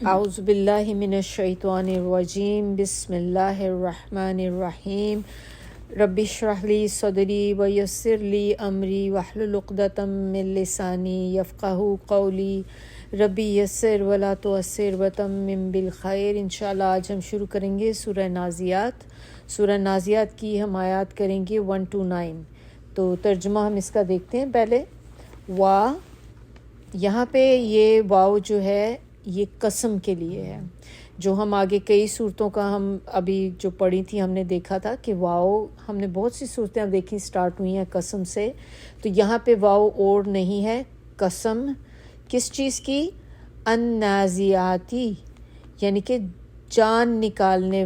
اعوذ باللہ من الشیطان الرجیم بسم اللہ الرحمن الرحیم رب اشرح لی صدری ویسر لی امری واحلل عقدۃ من لسانی یفقہوا قولی ربی یسر ولا تعسر وتمم بالخیر۔ انشاءاللہ آج ہم شروع کریں گے سورہ نازیات۔ سورہ نازیات کی ہم آیات کریں گے 1 to 9۔ تو ترجمہ ہم اس کا دیکھتے ہیں پہلے۔ یہاں پہ یہ واو جو ہے یہ قسم کے لیے ہے، جو ہم آگے کئی صورتوں کا ہم ابھی جو پڑھی تھی ہم نے دیکھا تھا کہ واو، ہم نے بہت سی صورتیں اب دیکھی سٹارٹ ہوئی ہیں قسم سے، تو یہاں پہ واو اور نہیں ہے، قسم کس چیز کی؟ النازیاتی، یعنی کہ جان نکالنے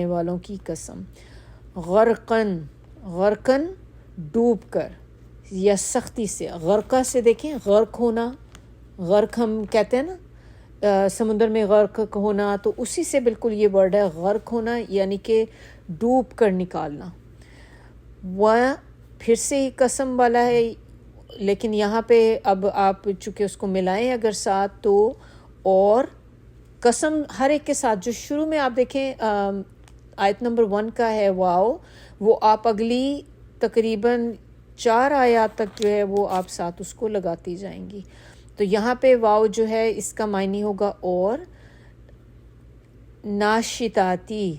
والوں کی قسم۔ غرقن، غرقن ڈوب کر یا سختی سے، غرقہ سے دیکھیں غرق ہونا، غرق ہم کہتے ہیں نا سمندر میں غرق ہونا، تو اسی سے بالکل یہ ورڈ ہے غرق ہونا، یعنی کہ ڈوب کر نکالنا۔ وہ پھر سے ہی قسم والا ہے، لیکن یہاں پہ اب آپ چونکہ اس کو ملائیں اگر ساتھ تو، اور قسم ہر ایک کے ساتھ جو شروع میں آپ دیکھیں آیت نمبر 1 کا ہے واو، وہ آپ اگلی تقریباً 4 آیات تک جو ہے وہ آپ ساتھ اس کو لگاتی جائیں گی۔ تو یہاں پہ واو جو ہے اس کا معنی ہوگا اور۔ ناشطاتی،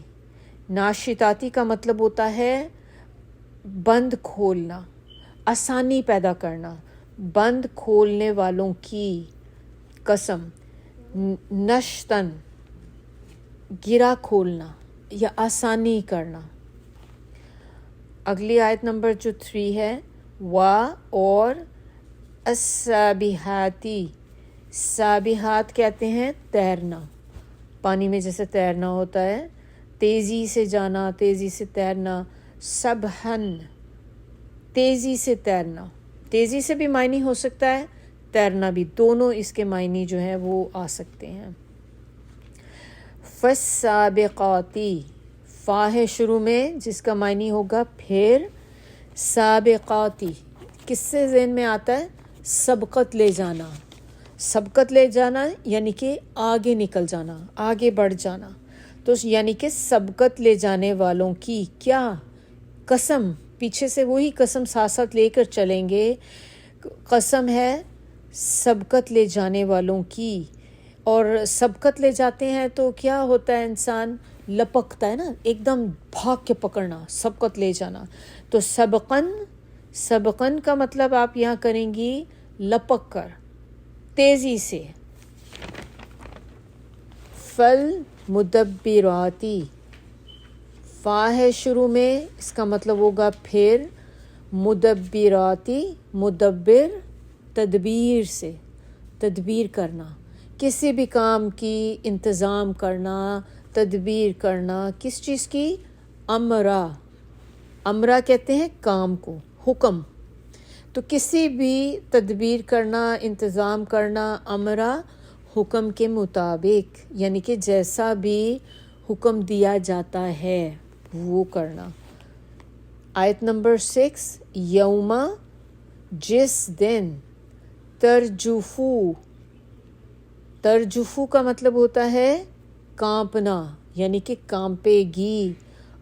ناشطاتی کا مطلب ہوتا ہے بند کھولنا، آسانی پیدا کرنا، بند کھولنے والوں کی قسم۔ نشتن گرا کھولنا یا آسانی کرنا۔ اگلی آیت نمبر جو 3 ہے اور السابحاتی، سابحات کہتے ہیں تیرنا، پانی میں جیسے تیرنا ہوتا ہے، تیزی سے جانا، تیزی سے تیرنا۔ سبحن، تیزی سے تیرنا، تیزی سے بھی معنی ہو سکتا ہے، تیرنا بھی، دونوں اس کے معنی جو ہیں وہ آ سکتے ہیں۔ فالسابقاتی، فا ہے شروع میں جس کا معنی ہوگا پھر، سابقاتی کس سے ذہن میں آتا ہے؟ سبقت لے جانا، سبقت لے جانا یعنی کہ آگے نکل جانا، آگے بڑھ جانا، تو یعنی کہ سبقت لے جانے والوں کی کیا قسم، پیچھے سے وہی قسم ساتھ ساتھ لے کر چلیں گے، قسم ہے سبقت لے جانے والوں کی۔ اور سبقت لے جاتے ہیں تو کیا ہوتا ہے، انسان لپکتا ہے نا، ایک دم بھاگ کے پکڑنا، سبقت لے جانا۔ تو سبقن، سبقن کا مطلب آپ یہاں کریں گی لپک کر، تیزی سے۔ فل مدبراتی، فا ہے شروع میں، اس کا مطلب ہوگا پھر، مدبراتی، مدبر تدبیر سے، تدبیر کرنا، کسی بھی کام کی انتظام کرنا، تدبیر کرنا، کس چیز کی؟ امرا، امرا کہتے ہیں کام کو، حکم، تو کسی بھی تدبیر کرنا، انتظام کرنا، امرا حکم کے مطابق، یعنی کہ جیسا بھی حکم دیا جاتا ہے وہ کرنا۔ آیت نمبر 6، یوم، جس دن، ترجفو، ترجفو کا مطلب ہوتا ہے کانپنا، یعنی کہ کانپے گی،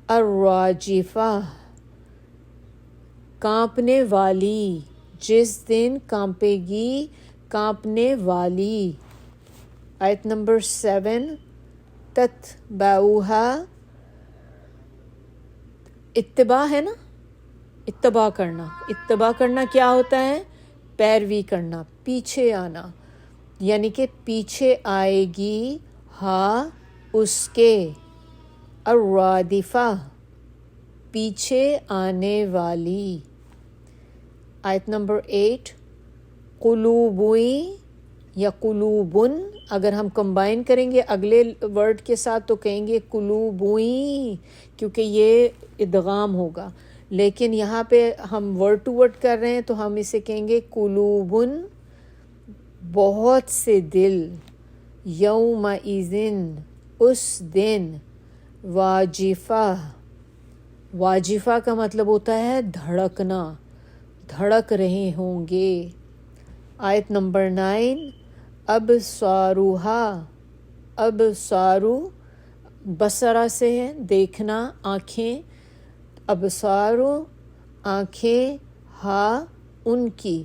الراجفہ کانپنے والی، جس دن کانپے گی، کانپنے والی۔ آیت نمبر 7، تتبعوہا، اتباع ہے نا، اتباع کرنا، اتباع کرنا کیا ہوتا ہے؟ پیروی کرنا، پیچھے آنا، یعنی کہ پیچھے آئے گی ہاں اس کے، الرادفہ پیچھے آنے والی۔ آیت نمبر 8، قلوبوئی یا قلوبن، اگر ہم کمبائن کریں گے اگلے ورڈ کے ساتھ تو کہیں گے قلوبوئی، کیونکہ یہ ادغام ہوگا، لیکن یہاں پہ ہم ورڈ ٹو ورڈ کر رہے ہیں تو ہم اسے کہیں گے قلوبن، بہت سے دل، یومئذن اس دن، واجفہ، واجفہ کا مطلب ہوتا ہے دھڑکنا، دھڑک رہے ہوں گے۔ آیت نمبر 9، ابصارها، ابصارو بصرہ سے ہے دیکھنا، آنکھیں، ابصارو آنکھیں، ہا ان کی،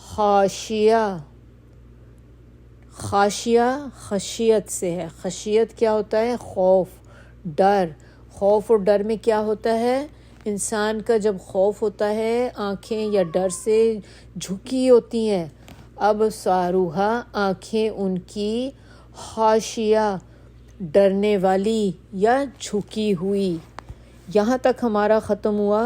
خاشیہ، خاشیہ خشیت سے ہے، خشیت کیا ہوتا ہے؟ خوف، ڈر، خوف اور ڈر میں کیا ہوتا ہے؟ انسان کا جب خوف ہوتا ہے آنکھیں یا ڈر سے جھکی ہوتی ہیں، اب ساروہا آنکھیں ان کی، خاشیہ ڈرنے والی یا جھکی ہوئی۔ یہاں تک ہمارا ختم ہوا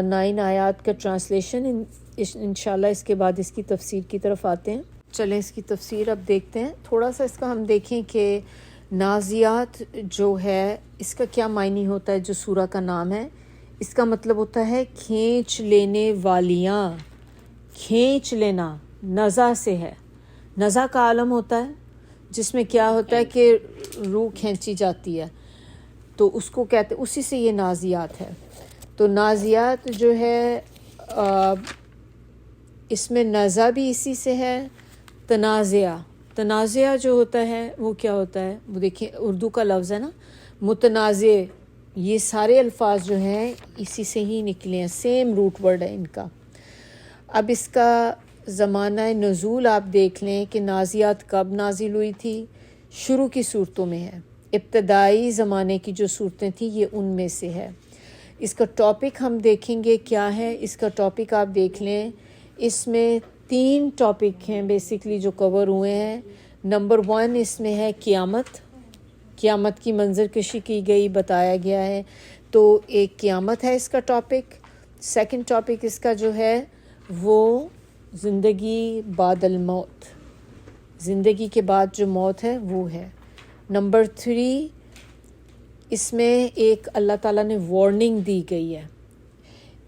9 آیات کا ٹرانسلیشن۔ انشاءاللہ اس کے بعد اس کی تفسیر کی طرف آتے ہیں۔ چلیں اس کی تفسیر اب دیکھتے ہیں۔ تھوڑا سا اس کا ہم دیکھیں کہ نازیات جو ہے اس کا کیا معنی ہوتا ہے، جو سورہ کا نام ہے اس کا مطلب ہوتا ہے کھینچ لینے والیاں، کھینچ لینا، نزع سے ہے۔ نزع کا عالم ہوتا ہے جس میں کیا ہوتا ہے کہ روح کھینچی جاتی ہے، تو اس کو کہتے، اسی سے یہ نازیات ہے۔ تو نازیات جو ہے اس میں نزع بھی اسی سے ہے۔ تنازعہ، تنازعہ جو ہوتا ہے وہ کیا ہوتا ہے؟ وہ دیکھیں اردو کا لفظ ہے نا متنازع، یہ سارے الفاظ جو ہیں اسی سے ہی نکلے ہیں، سیم روٹ ورڈ ہے ان کا۔ اب اس کا زمانہ نزول آپ دیکھ لیں کہ نازیات کب نازل ہوئی تھی، شروع کی صورتوں میں ہے، ابتدائی زمانے کی جو صورتیں تھیں یہ ان میں سے ہے۔ اس کا ٹاپک ہم دیکھیں گے کیا ہے۔ اس کا ٹاپک آپ دیکھ لیں، اس میں 3 ٹاپک ہیں بیسیکلی جو کور ہوئے ہیں۔ نمبر 1 اس میں ہے قیامت، قیامت کی منظر کشی کی گئی، بتایا گیا ہے، تو ایک قیامت ہے اس کا ٹاپک۔ سیکنڈ ٹاپک اس کا جو ہے وہ زندگی بعد الموت، زندگی کے بعد جو موت ہے وہ ہے۔ نمبر 3 اس میں ایک اللہ تعالیٰ نے وارننگ دی گئی ہے،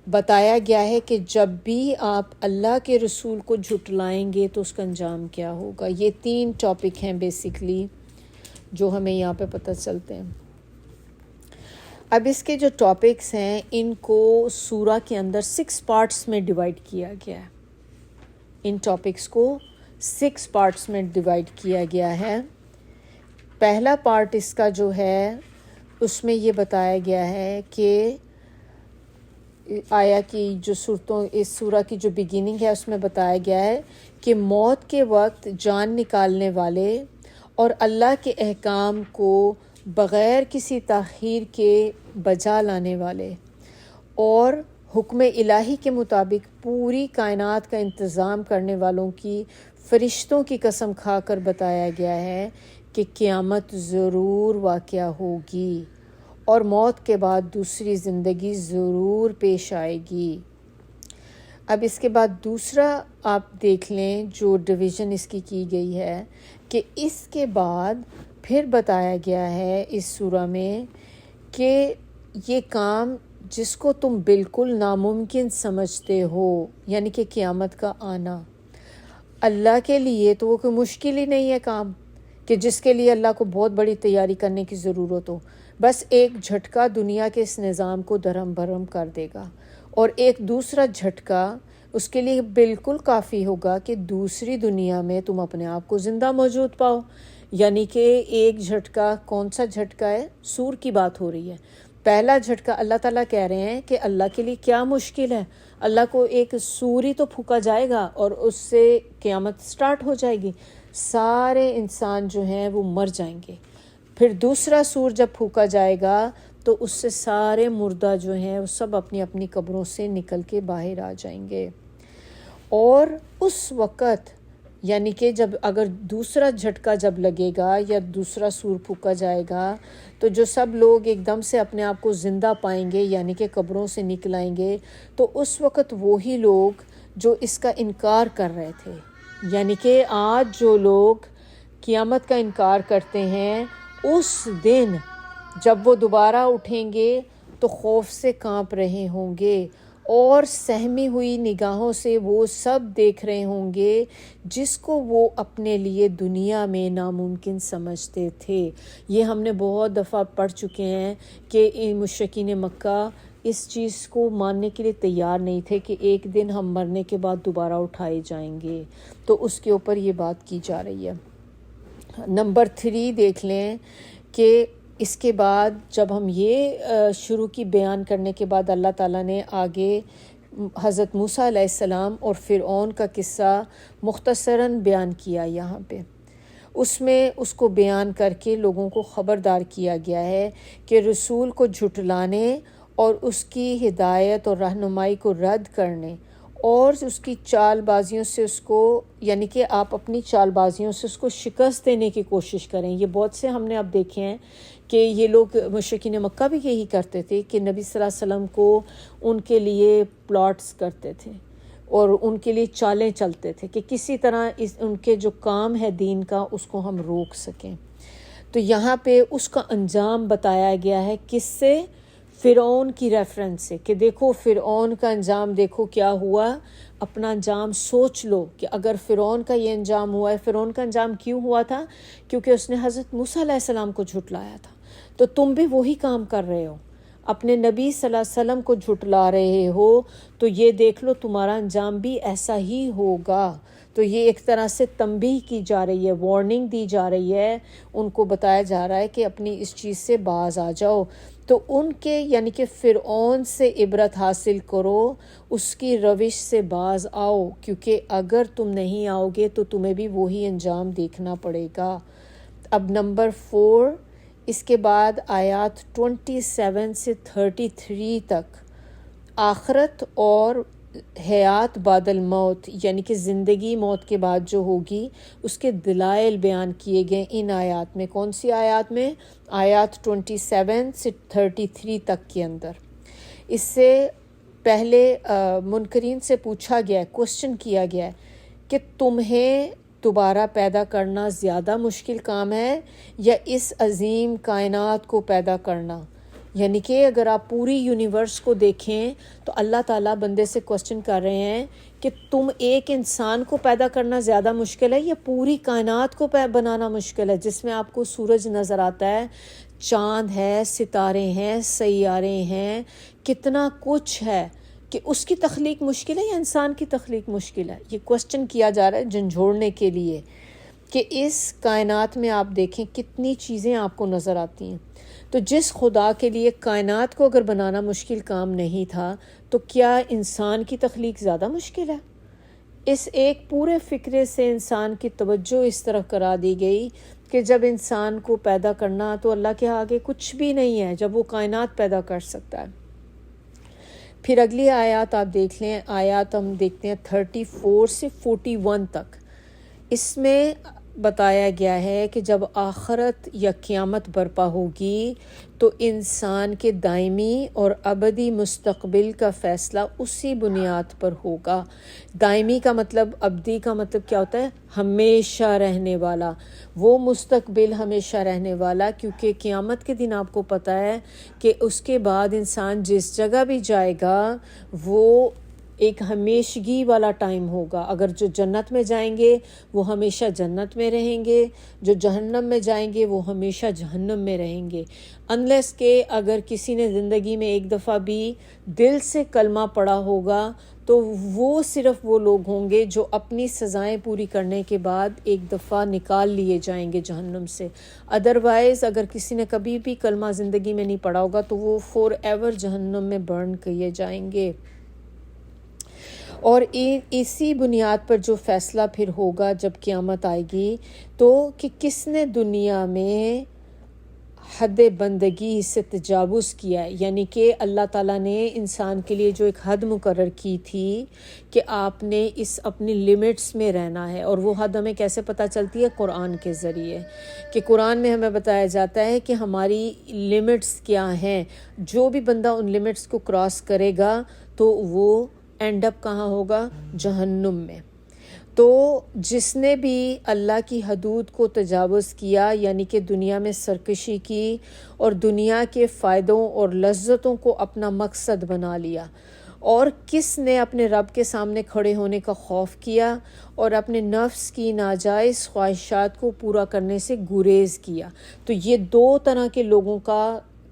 بتایا گیا ہے کہ جب بھی آپ اللہ کے رسول کو جھٹلائیں گے تو اس کا انجام کیا ہوگا۔ یہ 3 ٹاپک ہیں بیسیکلی جو ہمیں یہاں پہ پتہ چلتے ہیں۔ اب اس کے جو ٹاپکس ہیں ان کو سورہ کے اندر 6 پارٹس میں ڈیوائڈ کیا گیا ہے، ان ٹاپکس کو 6 پارٹس میں ڈیوائڈ کیا گیا ہے۔ پہلا پارٹ اس کا جو ہے اس میں یہ بتایا گیا ہے کہ آیا کی جو صورتوں، اس سورہ کی جو بگننگ ہے اس میں بتایا گیا ہے کہ موت کے وقت جان نکالنے والے اور اللہ کے احکام کو بغیر کسی تاخیر کے بجا لانے والے اور حکم الہی کے مطابق پوری کائنات کا انتظام کرنے والوں کی فرشتوں کی قسم کھا کر بتایا گیا ہے کہ قیامت ضرور واقع ہوگی اور موت کے بعد دوسری زندگی ضرور پیش آئے گی۔ اب اس کے بعد دوسرا آپ دیکھ لیں جو ڈویژن اس کی گئی ہے کہ اس کے بعد پھر بتایا گیا ہے اس سورہ میں کہ یہ کام جس کو تم بالکل ناممکن سمجھتے ہو، یعنی کہ قیامت کا آنا، اللہ کے لیے تو وہ کوئی مشکل ہی نہیں ہے کام کہ جس کے لیے اللہ کو بہت بڑی تیاری کرنے کی ضرورت ہو۔ بس ایک جھٹکا دنیا کے اس نظام کو درہم برہم کر دے گا، اور ایک دوسرا جھٹکا اس کے لیے بالکل کافی ہوگا کہ دوسری دنیا میں تم اپنے آپ کو زندہ موجود پاؤ۔ یعنی کہ ایک جھٹکا، کون سا جھٹکا ہے؟ سور کی بات ہو رہی ہے۔ پہلا جھٹکا اللہ تعالیٰ کہہ رہے ہیں کہ اللہ کے لیے کیا مشکل ہے، اللہ کو ایک سور ہی تو پھونکا جائے گا اور اس سے قیامت سٹارٹ ہو جائے گی، سارے انسان جو ہیں وہ مر جائیں گے۔ پھر دوسرا سور جب پھونکا جائے گا تو اس سے سارے مردہ جو ہیں وہ سب اپنی اپنی قبروں سے نکل کے باہر آ جائیں گے، اور اس وقت یعنی کہ جب اگر دوسرا جھٹکا جب لگے گا یا دوسرا سور پھونکا جائے گا تو جو سب لوگ ایک دم سے اپنے آپ کو زندہ پائیں گے یعنی کہ قبروں سے نکل آئیں گے، تو اس وقت وہی لوگ جو اس کا انکار کر رہے تھے، یعنی کہ آج جو لوگ قیامت کا انکار کرتے ہیں، اس دن جب وہ دوبارہ اٹھیں گے تو خوف سے کانپ رہے ہوں گے اور سہمی ہوئی نگاہوں سے وہ سب دیکھ رہے ہوں گے جس کو وہ اپنے لیے دنیا میں ناممکن سمجھتے تھے۔ یہ ہم نے بہت دفعہ پڑھ چکے ہیں کہ مشرکین مکہ اس چیز کو ماننے کے لیے تیار نہیں تھے کہ ایک دن ہم مرنے کے بعد دوبارہ اٹھائے جائیں گے. تو اس کے اوپر یہ بات کی جا رہی ہے. نمبر 3 دیکھ لیں کہ اس کے بعد جب ہم یہ شروع کی بیان کرنے کے بعد اللہ تعالیٰ نے آگے حضرت موسیٰ علیہ السلام اور فرعون کا قصہ مختصراً بیان کیا. یہاں پہ اس میں اس کو بیان کر کے لوگوں کو خبردار کیا گیا ہے کہ رسول کو جھٹلانے اور اس کی ہدایت اور رہنمائی کو رد کرنے اور اس کی چال بازیوں سے اس کو، یعنی کہ آپ اپنی چال بازیوں سے اس کو شکست دینے کی کوشش کریں. یہ بہت سے ہم نے اب دیکھے ہیں کہ یہ لوگ مشرکین مکہ بھی یہی کرتے تھے کہ نبی صلی اللہ علیہ وسلم کو ان کے لیے پلاٹس کرتے تھے اور ان کے لیے چالیں چلتے تھے کہ کسی طرح ان کے جو کام ہے دین کا اس کو ہم روک سکیں. تو یہاں پہ اس کا انجام بتایا گیا ہے کس سے؟ فرعون کی ریفرنس سے، کہ دیکھو فرعون کا انجام دیکھو کیا ہوا. اپنا انجام سوچ لو کہ اگر فرعون کا یہ انجام ہوا ہے، فرعون کا انجام کیوں ہوا تھا؟ کیونکہ اس نے حضرت موسیٰ علیہ السلام کو جھٹلایا تھا. تو تم بھی وہی کام کر رہے ہو، اپنے نبی صلی اللہ علیہ وسلم کو جھٹلا رہے ہو، تو یہ دیکھ لو تمہارا انجام بھی ایسا ہی ہوگا. تو یہ ایک طرح سے تنبیہ کی جا رہی ہے، وارننگ دی جا رہی ہے، ان کو بتایا جا رہا ہے کہ اپنی اس چیز سے باز آ جاؤ. تو ان کے یعنی کہ فرعون سے عبرت حاصل کرو، اس کی روش سے باز آؤ، کیونکہ اگر تم نہیں آؤ گے تو تمہیں بھی وہی انجام دیکھنا پڑے گا. اب نمبر 4، اس کے بعد آیات 27 سے 33 تک آخرت اور حیات بعد الموت، یعنی کہ زندگی موت کے بعد جو ہوگی اس کے دلائل بیان کیے گئے ان آیات میں. کون سی آیات میں؟ آیات 27 سے 33 تک کے اندر. اس سے پہلے منکرین سے پوچھا گیا ہے، کوسچن کیا گیا ہے کہ تمہیں دوبارہ پیدا کرنا زیادہ مشکل کام ہے یا اس عظیم کائنات کو پیدا کرنا؟ یعنی کہ اگر آپ پوری یونیورس کو دیکھیں تو اللہ تعالیٰ بندے سے کوسچن کر رہے ہیں کہ تم ایک انسان کو پیدا کرنا زیادہ مشکل ہے یا پوری کائنات کو بنانا مشکل ہے، جس میں آپ کو سورج نظر آتا ہے، چاند ہے، ستارے ہیں، سیارے ہیں، کتنا کچھ ہے، کہ اس کی تخلیق مشکل ہے یا انسان کی تخلیق مشکل ہے؟ یہ کوسچن کیا جا رہا ہے جھنجھوڑنے کے لیے کہ اس کائنات میں آپ دیکھیں کتنی چیزیں آپ کو نظر آتی ہیں. تو جس خدا کے لیے کائنات کو اگر بنانا مشکل کام نہیں تھا تو کیا انسان کی تخلیق زیادہ مشکل ہے؟ اس ایک پورے فکرے سے انسان کی توجہ اس طرح کرا دی گئی کہ جب انسان کو پیدا کرنا تو اللہ کے آگے کچھ بھی نہیں ہے جب وہ کائنات پیدا کر سکتا ہے. پھر اگلی آیات آپ دیکھ لیں، آیات ہم دیکھتے ہیں 34 سے 41 تک. اس میں بتایا گیا ہے کہ جب آخرت یا قیامت برپا ہوگی تو انسان کے دائمی اور ابدی مستقبل کا فیصلہ اسی بنیاد پر ہوگا. دائمی کا مطلب، ابدی کا مطلب کیا ہوتا ہے؟ ہمیشہ رہنے والا. وہ مستقبل ہمیشہ رہنے والا، کیونکہ قیامت کے دن آپ کو پتہ ہے کہ اس کے بعد انسان جس جگہ بھی جائے گا وہ ایک ہمیشگی والا ٹائم ہوگا. اگر جو جنت میں جائیں گے وہ ہمیشہ جنت میں رہیں گے، جو جہنم میں جائیں گے وہ ہمیشہ جہنم میں رہیں گے. انلیس کہ اگر کسی نے زندگی میں ایک دفعہ بھی دل سے کلمہ پڑھا ہوگا تو وہ صرف وہ لوگ ہوں گے جو اپنی سزائیں پوری کرنے کے بعد ایک دفعہ نکال لیے جائیں گے جہنم سے. ادروائز اگر کسی نے کبھی بھی کلمہ زندگی میں نہیں پڑھا ہوگا تو وہ فور ایور جہنم میں برن کیے جائیں گے. اور اسی بنیاد پر جو فیصلہ پھر ہوگا جب قیامت آئے گی تو کہ کس نے دنیا میں حد بندگی سے تجاوز کیا ہے، یعنی کہ اللہ تعالیٰ نے انسان کے لیے جو ایک حد مقرر کی تھی کہ آپ نے اس اپنی لیمٹس میں رہنا ہے. اور وہ حد ہمیں کیسے پتہ چلتی ہے؟ قرآن کے ذریعے، کہ قرآن میں ہمیں بتایا جاتا ہے کہ ہماری لیمٹس کیا ہیں. جو بھی بندہ ان لیمٹس کو کراس کرے گا تو وہ اینڈ اپ کہاں ہوگا؟ جہنم میں. تو جس نے بھی اللہ کی حدود کو تجاوز کیا، یعنی کہ دنیا میں سرکشی کی اور دنیا کے فائدوں اور لذتوں کو اپنا مقصد بنا لیا، اور کس نے اپنے رب کے سامنے کھڑے ہونے کا خوف کیا اور اپنے نفس کی ناجائز خواہشات کو پورا کرنے سے گریز کیا. تو یہ دو طرح کے لوگوں کا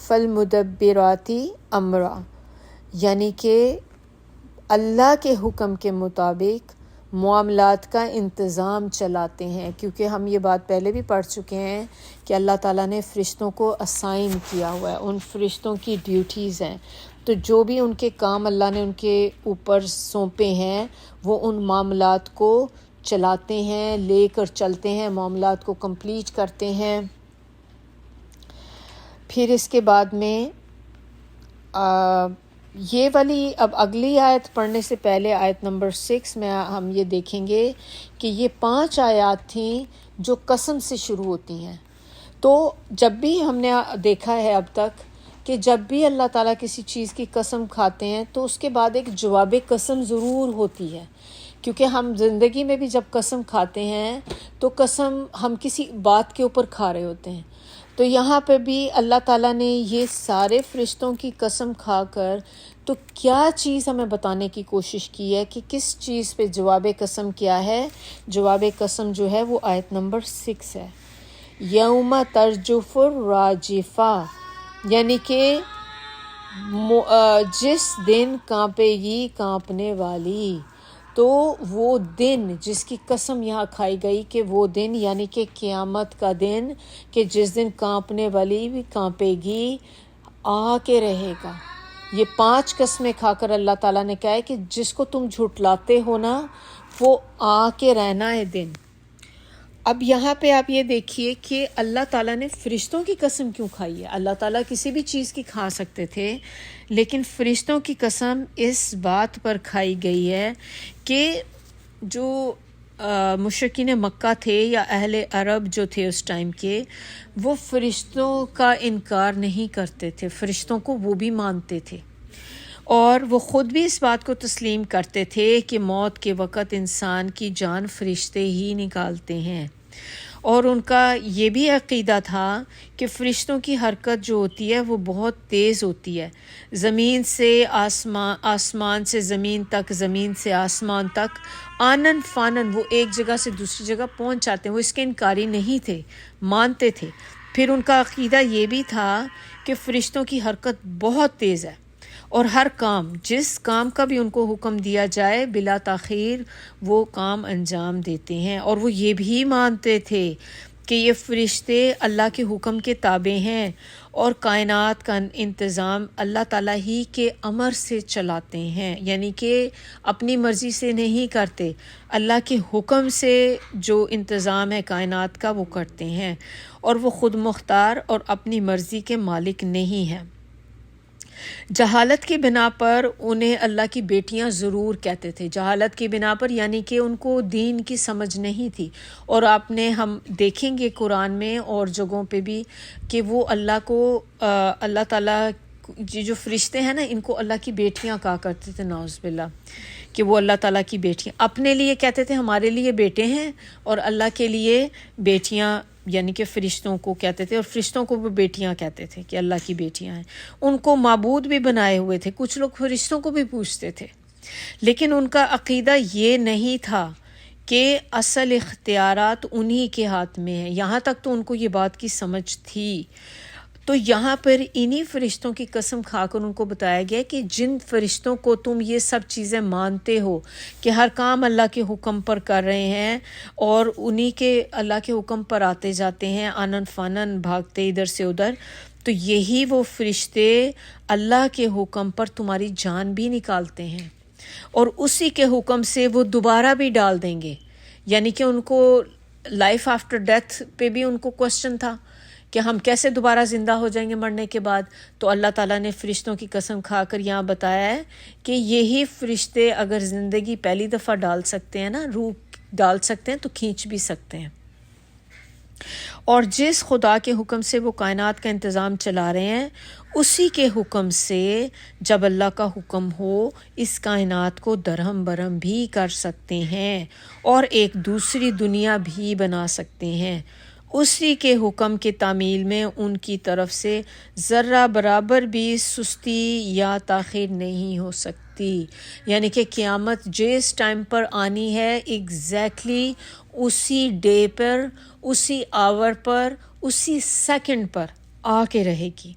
فالمدبراتی امرا، یعنی کہ اللہ کے حکم کے مطابق معاملات کا انتظام چلاتے ہیں، کیونکہ ہم یہ بات پہلے بھی پڑھ چکے ہیں کہ اللہ تعالیٰ نے فرشتوں کو اسائن کیا ہوا ہے، ان فرشتوں کی ڈیوٹیز ہیں، تو جو بھی ان کے کام اللہ نے ان کے اوپر سونپے ہیں وہ ان معاملات کو چلاتے ہیں، لے کر چلتے ہیں، معاملات کو کمپلیٹ کرتے ہیں۔ پھر اس کے بعد میں یہ والی، اب اگلی آیت پڑھنے سے پہلے آیت نمبر 6 میں ہم یہ دیکھیں گے کہ یہ 5 آیات تھیں جو قسم سے شروع ہوتی ہیں۔ تو جب بھی ہم نے دیکھا ہے اب تک کہ جب بھی اللہ تعالیٰ کسی چیز کی قسم کھاتے ہیں تو اس کے بعد ایک جواب قسم ضرور ہوتی ہے، کیونکہ ہم زندگی میں بھی جب قسم کھاتے ہیں تو قسم ہم کسی بات کے اوپر کھا رہے ہوتے ہیں۔ تو یہاں پہ بھی اللہ تعالیٰ نے یہ سارے فرشتوں کی قسم کھا کر تو کیا چیز ہمیں بتانے کی کوشش کی ہے کہ کس چیز پہ جواب قسم کیا ہے۔ جواب قسم جو ہے وہ آیت نمبر 6 ہے، یوم ترجف الراجفہ، یعنی کہ جس دن کانپے گی کانپنے والی۔ تو وہ دن جس کی قسم یہاں کھائی گئی کہ وہ دن یعنی کہ قیامت کا دن، کہ جس دن کانپنے والی بھی کانپے گی، آ کے رہے گا۔ یہ 5 قسمیں کھا کر اللہ تعالیٰ نے کہا ہے کہ جس کو تم جھٹلاتے ہو نا وہ آ کے رہنا ہے دن۔ اب یہاں پہ آپ یہ دیکھیے کہ اللہ تعالیٰ نے فرشتوں کی قسم کیوں کھائی ہے۔ اللہ تعالیٰ کسی بھی چیز کی کھا سکتے تھے، لیکن فرشتوں کی قسم اس بات پر کھائی گئی ہے کہ جو مشرکین مکہ تھے یا اہل عرب جو تھے اس ٹائم کے، وہ فرشتوں کا انکار نہیں کرتے تھے، فرشتوں کو وہ بھی مانتے تھے، اور وہ خود بھی اس بات کو تسلیم کرتے تھے کہ موت کے وقت انسان کی جان فرشتے ہی نکالتے ہیں، اور ان کا یہ بھی عقیدہ تھا کہ فرشتوں کی حرکت جو ہوتی ہے وہ بہت تیز ہوتی ہے، زمین سے آسمان، آسمان سے زمین تک، زمین سے آسمان تک، آنن فانن وہ ایک جگہ سے دوسری جگہ پہنچ جاتے ہیں۔ وہ اس کے انکاری نہیں تھے، مانتے تھے۔ پھر ان کا عقیدہ یہ بھی تھا کہ فرشتوں کی حرکت بہت تیز ہے، اور ہر کام، جس کام کا بھی ان کو حکم دیا جائے بلا تاخیر وہ کام انجام دیتے ہیں، اور وہ یہ بھی مانتے تھے کہ یہ فرشتے اللہ کے حکم کے تابع ہیں، اور کائنات کا انتظام اللہ تعالیٰ ہی کے امر سے چلاتے ہیں، یعنی کہ اپنی مرضی سے نہیں کرتے، اللہ کے حکم سے جو انتظام ہے کائنات کا وہ کرتے ہیں، اور وہ خود مختار اور اپنی مرضی کے مالک نہیں ہیں۔ جہالت کی بنا پر انہیں اللہ کی بیٹیاں ضرور کہتے تھے، جہالت کی بنا پر، یعنی کہ ان کو دین کی سمجھ نہیں تھی، اور ہم دیکھیں گے قرآن میں اور جگہوں پہ بھی کہ وہ اللہ تعالیٰ جو فرشتے ہیں نا ان کو اللہ کی بیٹیاں کہا کرتے تھے، نعوذ باللہ، کہ وہ اللہ تعالیٰ کی بیٹیاں اپنے لیے کہتے تھے، ہمارے لیے بیٹے ہیں، اور اللہ کے لیے بیٹیاں یعنی کہ فرشتوں کو کہتے تھے، اور فرشتوں کو بھی بیٹیاں کہتے تھے کہ اللہ کی بیٹیاں ہیں۔ ان کو معبود بھی بنائے ہوئے تھے، کچھ لوگ فرشتوں کو بھی پوچھتے تھے، لیکن ان کا عقیدہ یہ نہیں تھا کہ اصل اختیارات انہی کے ہاتھ میں ہیں۔ یہاں تک تو ان کو یہ بات کی سمجھ تھی، تو یہاں پر انہی فرشتوں کی قسم کھا کر ان کو بتایا گیا کہ جن فرشتوں کو تم یہ سب چیزیں مانتے ہو کہ ہر کام اللہ کے حکم پر کر رہے ہیں، اور انہی کے اللہ کے حکم پر آتے جاتے ہیں، آنن فانن بھاگتے ادھر سے ادھر، تو یہی وہ فرشتے اللہ کے حکم پر تمہاری جان بھی نکالتے ہیں، اور اسی کے حکم سے وہ دوبارہ بھی ڈال دیں گے، یعنی کہ ان کو لائف آفٹر ڈیتھ پہ بھی ان کو کوشچن تھا کہ ہم کیسے دوبارہ زندہ ہو جائیں گے مرنے کے بعد۔ تو اللہ تعالیٰ نے فرشتوں کی قسم کھا کر یہاں بتایا ہے کہ یہی فرشتے اگر زندگی پہلی دفعہ ڈال سکتے ہیں نا، روح ڈال سکتے ہیں، تو کھینچ بھی سکتے ہیں، اور جس خدا کے حکم سے وہ کائنات کا انتظام چلا رہے ہیں اسی کے حکم سے جب اللہ کا حکم ہو اس کائنات کو درہم برہم بھی کر سکتے ہیں، اور ایک دوسری دنیا بھی بنا سکتے ہیں۔ اسی کے حکم کے تعمیل میں ان کی طرف سے ذرہ برابر بھی سستی یا تاخیر نہیں ہو سکتی، یعنی کہ قیامت جس ٹائم پر آنی ہے ایگزیکٹلی اسی ڈے پر، اسی آور پر، اسی سیکنڈ پر آ کے رہے گی۔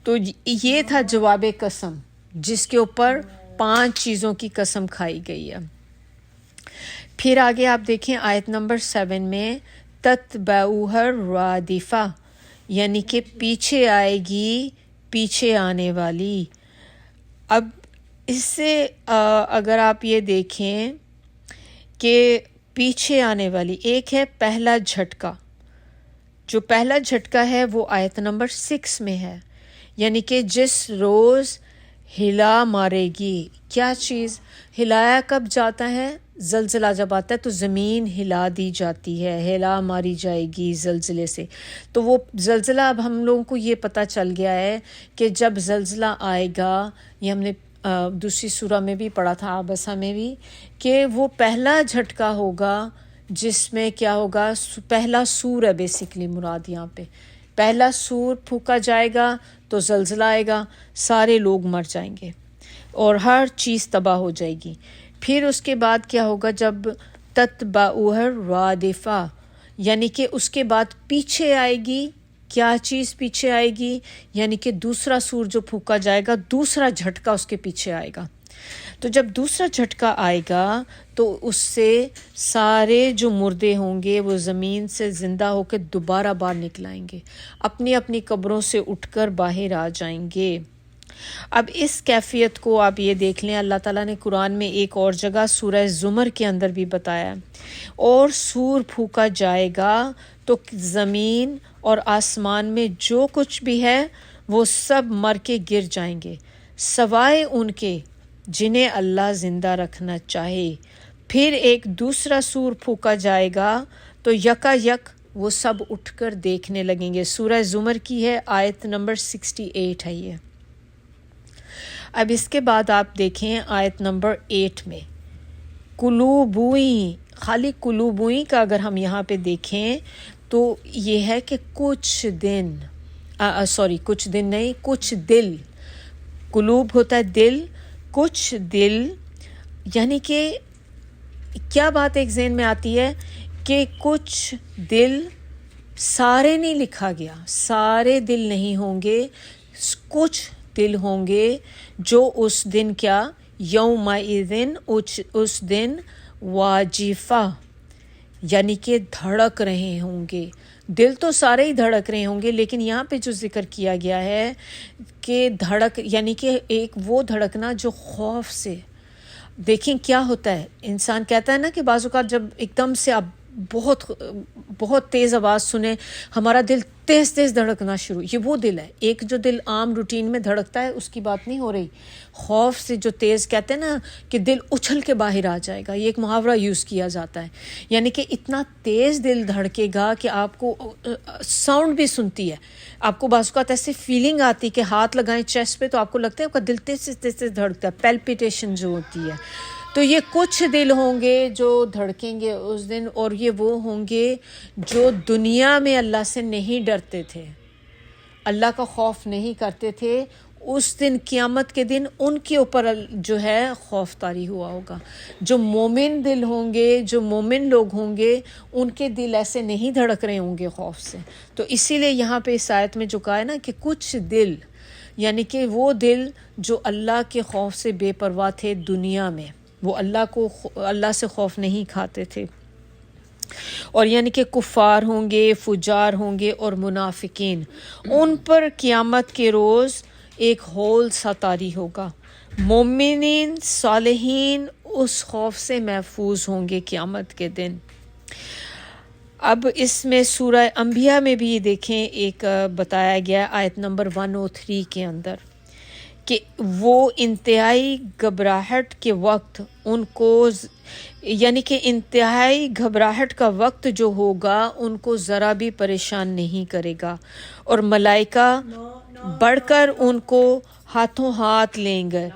تو یہ تھا جواب قسم جس کے اوپر 5 چیزوں کی قسم کھائی گئی ہے. پھر آگے آپ دیکھیں آیت نمبر 7 میں تتبعوها الرادفہ یعنی کہ پیچھے آئے گی پیچھے آنے والی. اب اس سے اگر آپ یہ دیکھیں کہ پیچھے آنے والی ایک ہے پہلا جھٹکا. جو پہلا جھٹکا ہے وہ آیت نمبر 6 میں ہے یعنی کہ جس روز ہلا مارے گی. کیا چیز ہلایا کب جاتا ہے؟ زلزلہ جب آتا ہے تو زمین ہلا دی جاتی ہے، ہلا ماری جائے گی زلزلے سے. تو وہ زلزلہ اب ہم لوگوں کو یہ پتہ چل گیا ہے کہ جب زلزلہ آئے گا، یہ ہم نے دوسری سورہ میں بھی پڑھا تھا عبسہ میں بھی، کہ وہ پہلا جھٹکا ہوگا جس میں کیا ہوگا، پہلا سور ہے بیسیکلی مراد یہاں پہ. پہلا سور پھونکا جائے گا تو زلزلہ آئے گا، سارے لوگ مر جائیں گے اور ہر چیز تباہ ہو جائے گی. پھر اس کے بعد کیا ہوگا جب تتبعوها الرادفہ یعنی کہ اس کے بعد پیچھے آئے گی. کیا چیز پیچھے آئے گی؟ یعنی کہ دوسرا سور جو پھونکا جائے گا، دوسرا جھٹکا اس کے پیچھے آئے گا. تو جب دوسرا جھٹکا آئے گا تو اس سے سارے جو مردے ہوں گے وہ زمین سے زندہ ہو کے دوبارہ باہر نکل آئیں گے، اپنی اپنی قبروں سے اٹھ کر باہر آ جائیں گے. اب اس کیفیت کو آپ یہ دیکھ لیں، اللہ تعالیٰ نے قرآن میں ایک اور جگہ سورہ زمر کے اندر بھی بتایا، اور سور پھونکا جائے گا تو زمین اور آسمان میں جو کچھ بھی ہے وہ سب مر کے گر جائیں گے سوائے ان کے جنہیں اللہ زندہ رکھنا چاہے. پھر ایک دوسرا سور پھونکا جائے گا تو یکا یک وہ سب اٹھ کر دیکھنے لگیں گے. سورہ زمر کی ہے، آیت نمبر 68 ہے یہ. اب اس کے بعد آپ دیکھیں آیت نمبر 8 میں قلوبوئی، خالی قلوبوئی کا اگر ہم یہاں پہ دیکھیں تو یہ ہے کہ کچھ دن کچھ دن نہیں، کچھ دل. قلوب ہوتا ہے دل، کچھ دل یعنی کہ کیا بات ایک ذہن میں آتی ہے کہ کچھ دل، سارے نہیں لکھا گیا، سارے دل نہیں ہوں گے، کچھ دل ہوں گے جو اس دن کیا، یومئذ اس دن واجفہ یعنی کہ دھڑک رہے ہوں گے. دل تو سارے ہی دھڑک رہے ہوں گے، لیکن یہاں پہ جو ذکر کیا گیا ہے کہ دھڑک یعنی کہ ایک وہ دھڑکنا جو خوف سے. دیکھیں کیا ہوتا ہے، انسان کہتا ہے نا کہ بعض اوقات جب ایک دم سے آپ بہت تیز آواز سنیں ہمارا دل تیز تیز دھڑکنا شروع، یہ وہ دل ہے. ایک جو دل عام روٹین میں دھڑکتا ہے اس کی بات نہیں ہو رہی، خوف سے جو تیز کہتے ہیں نا کہ دل اچھل کے باہر آ جائے گا، یہ ایک محاورہ یوز کیا جاتا ہے. یعنی کہ اتنا تیز دل دھڑکے گا کہ آپ کو ساؤنڈ بھی سنتی ہے، آپ کو بعض اوقات ایسے فیلنگ آتی کہ ہاتھ لگائیں چیسٹ پہ تو آپ کو لگتا ہے آپ کا دل تیز تیز دھڑکتا ہے، پیلپیٹیشن جو ہوتی ہے. تو یہ کچھ دل ہوں گے جو دھڑکیں گے اس دن، اور یہ وہ ہوں گے جو دنیا میں اللہ سے نہیں ڈرتے تھے، اللہ کا خوف نہیں کرتے تھے. اس دن قیامت کے دن ان کے اوپر جو ہے خوف طاری ہوا ہوگا. جو مومن دل ہوں گے، جو مومن لوگ ہوں گے، ان کے دل ایسے نہیں دھڑک رہے ہوں گے خوف سے. تو اسی لیے یہاں پہ اس آیت میں جو کہا ہے نا کہ کچھ دل یعنی کہ وہ دل جو اللہ کے خوف سے بے پرواہ تھے دنیا میں، وہ اللہ سے خوف نہیں کھاتے تھے. اور یعنی کہ کفار ہوں گے، فجار ہوں گے اور منافقین، ان پر قیامت کے روز ایک ہول سا طاری ہوگا. مومنین صالحین اس خوف سے محفوظ ہوں گے قیامت کے دن. اب اس میں سورہ انبیاء میں بھی دیکھیں ایک بتایا گیا آیت نمبر 103 کے اندر کہ وہ انتہائی گھبراہٹ کے وقت ان کو یعنی کہ انتہائی گھبراہٹ کا وقت جو ہوگا ان کو ذرا بھی پریشان نہیں کرے گا، اور ملائکہ بڑھ کر ان کو ہاتھوں ہاتھ لیں گے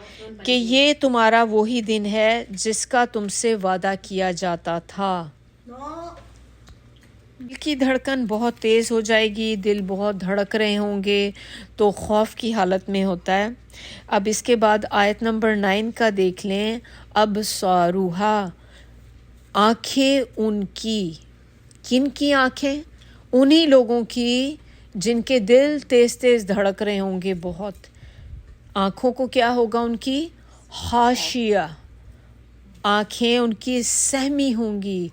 کہ یہ تمہارا وہی دن ہے جس کا تم سے وعدہ کیا جاتا تھا. دل کی دھڑکن بہت تیز ہو جائے گی، دل بہت دھڑک رہے ہوں گے تو خوف کی حالت میں ہوتا ہے. اب اس کے بعد آیت نمبر 9 کا دیکھ لیں. اب ساروہا، آنکھیں ان کی، کن کی آنکھیں؟ انہی لوگوں کی جن کے دل تیز تیز دھڑک رہے ہوں گے بہت. آنکھوں کو کیا ہوگا؟ ان کی خاشیہ، آنکھیں ان کی سہمی ہوں گی،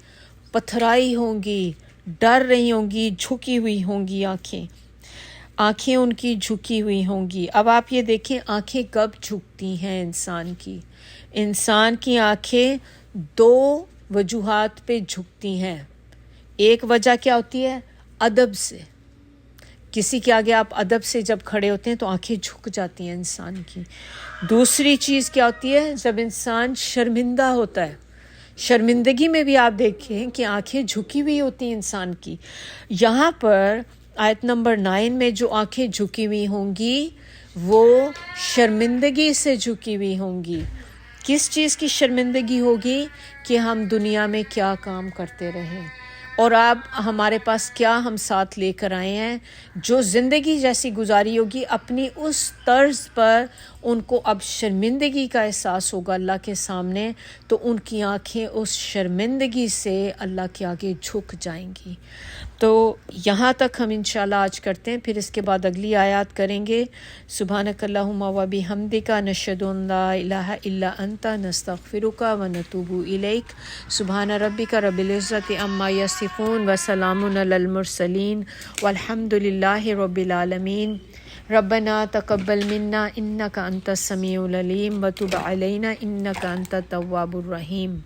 پتھرائی ہوں گی، ڈر رہی ہوں گی، جھکی ہوئی ہوں گی آنکھیں ان کی جھکی ہوئی ہوں گی. اب آپ یہ دیکھیں آنکھیں کب جھکتی ہیں انسان کی آنکھیں دو وجوہات پہ جھکتی ہیں. ایک وجہ کیا ہوتی ہے؟ ادب سے. کسی کے آگے آپ ادب سے جب کھڑے ہوتے ہیں تو آنکھیں جھک جاتی ہیں انسان کی. دوسری چیز کیا ہوتی ہے؟ جب انسان شرمندہ ہوتا ہے، شرمندگی میں بھی آپ دیکھیں کہ آنکھیں جھکی ہوئی ہوتی ہیں انسان کی. یہاں پر آیت نمبر 9 میں جو آنکھیں جھکی ہوئی ہوں گی وہ شرمندگی سے جھکی ہوئی ہوں گی. کس چیز کی شرمندگی ہوگی؟ کہ ہم دنیا میں کیا کام کرتے رہیں اور اب ہمارے پاس کیا ہم ساتھ لے کر آئے ہیں. جو زندگی جیسی گزاری ہوگی اپنی اس طرز پر ان کو اب شرمندگی کا احساس ہوگا اللہ کے سامنے، تو ان کی آنکھیں اس شرمندگی سے اللہ کے آگے جھک جائیں گی. تو یہاں تک ہم انشاءاللہ آج کرتے ہیں، پھر اس کے بعد اگلی آیات کریں گے. سبحانک اللہم و بحمدک نشہد ان لا الہ الا انت نستغفرک و نتوب الیک. سبحان ربک رب العزت عما یصفون وسلام علی المرسلین والحمد للہ رب العالمین. ربنا تقبل منا انک انت السمیع العلیم وتب علینا انک انت التواب الرحیم.